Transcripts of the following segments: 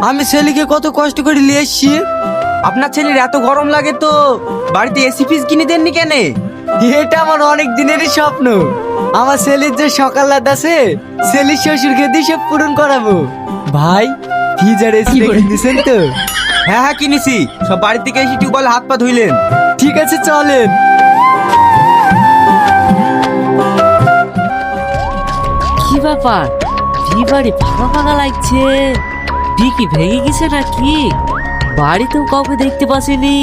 আমি ছেলেকে কত কষ্ট করে নিয়ে এসছি। আপনার ছেলের এত গরম লাগে তো বাড়িতে এসি ফ্রিজ কিনে দেননি কেন? এটা আমার অনেক দিনেরই স্বপ্ন। আমার ছেলের যে সকাল রাত আছে, ছেলের শ্বশুরকে দিয়ে সব পূরণ করাবো। ভাই ফ্রিজার এসি কিনেছেন তো? হ্যাঁ হ্যাঁ কিনেছি। সব বাড়ি থেকে এসে টিউবওয়েল হাত পা ধুইলেন। ঠিক আছে চলেন। কি ব্যাপার, বাড়ি ফাঁকা ফাঁকা লাগছে? কি ভেঙে গেছে নাকি? বাড়িতেও কাউকে দেখতে পাচ্ছিনি।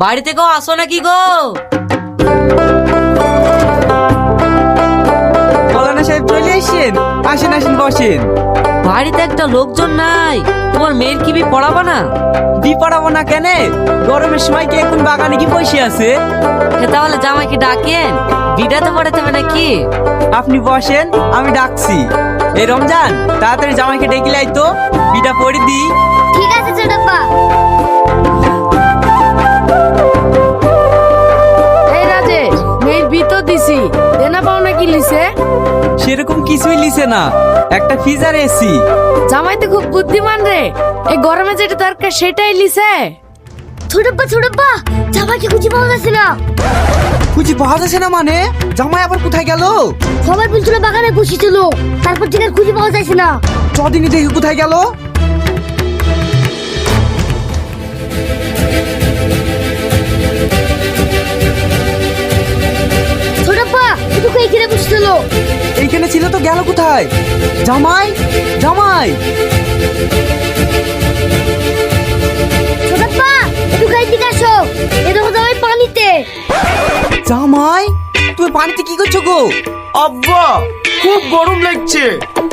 বাড়িতে কেউ আসো নাকি গো? মৌলানা সাহেব চলে এসেছেন? আসেন আসেন বসেন। বাড়িতে একটা লোকজন নাই, তোমার মেয়ের কি পড়াবা না? পড়াবো না কেন? গরমের সময় কি এখন বাগানে কি বসে আছে? তাহলে জামাইকে ডাকেন, বিটা তো পড়াতে হবে নাকি? আপনি বসেন, আমি ডাকছি। এই রমজান তাড়াতাড়ি জামাইকে ডেকে লাই তো, বিটা পড়ে দি। ঠিক আছে ছোটপ্পা। এই রাজেশ, মেয়ের ভিতর দিছি, দেনা পাওনা কি লিছে? সেরকম কিছুই লিছে না, একটা ফ্রিজার এসি। জামাই তো খুব বুদ্ধিমান রে, এই গরমে যেটা দরকার সেটাই লিছে। ছোটপ্পা জামাইকে খুঁজে পাওয়া যাচ্ছে না। খুঁজে পাওয়া যাচ্ছে না মানে? জামাই আবার কোথায় গেল? সবাই বলছিল বাগানে বসেছিল, তারপর থেকে আর খুঁজে পাওয়া যাচ্ছে না। চদিনই দেখি কোথায় গেল। ছোটপ্পা তোকে এখানে বসেছিল। এইখানে ছিল তো, গেল কোথায়? জামাই জামাই ছোটপ্পা তোকে এদিকে আসো, এ দেখো জামাই পানিতে। জামাই তুমি পানিতে কি করছো গো? আব্বা খুব গরম লাগছে,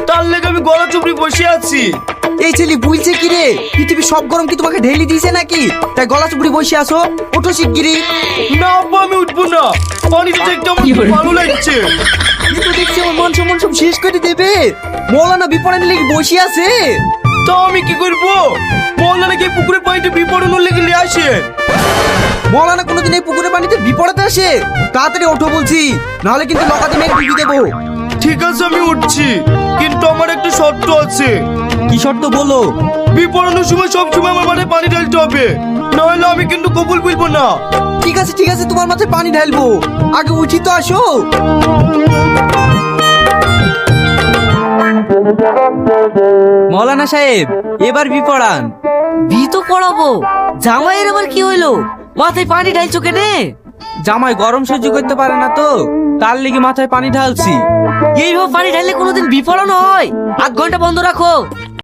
তার লেগে আমি গলা চুপড়ি বসে আছি। এই ছেলে বলছে কি রে, পৃথিবীর সব গরম কি তোমাকে ঢেলে দিয়েছে নাকি? তাই গলা চুপড়ি বসে আসো, ওঠো শিগগিরি। না আব্বা আমি উঠবো না, পানিতে দেখতে আমার খুব ভালো লাগছে। কিন্তু দেখছি আমার মান সম্মান সব শেষ করে দেবে। মৌলানা বিপণের লেগে বসে আছে। তা আমি কি করবো? মৌলানা কি পুকুরের পানিতে বিপরণ লেগে নিয়ে আসে? মৌলানা কোনোদিন এই পুকুরের পানিতে বিপড়াতে আসে? তাড়াতাড়ি ওঠো বলছি, নাহলে কিন্তু লকাতে মেরে ডুবিয়ে দেবো। ঠিক আছে আমি উঠছি, কিন্তু আমার একটা শর্ত আছে। কি শর্ত বলো? বিপরণের সময় সব সময় আমার মাথায় পানি ঢালতে হবে, না হলে আমি কিন্তু কবুল বলবো না। ঠিক আছে তোমার মাথায় পানি ঢালবো, আগে উঠি তো আসো। মৌলানা সাহেব এবার বিপড়ান। তো পড়াবো, জামাইয়ের আবার কি হইলো? মাথায় পানি ঢালছো কেনে? জামাই গরম সহ্য করতে পারে না তো, তার লেগে মাথায় পানি ঢালছি। এইভাবে পানি ঢাললে কোনোদিন বিপড়ানো হয়? 8 ঘন্টা বন্ধ রাখো।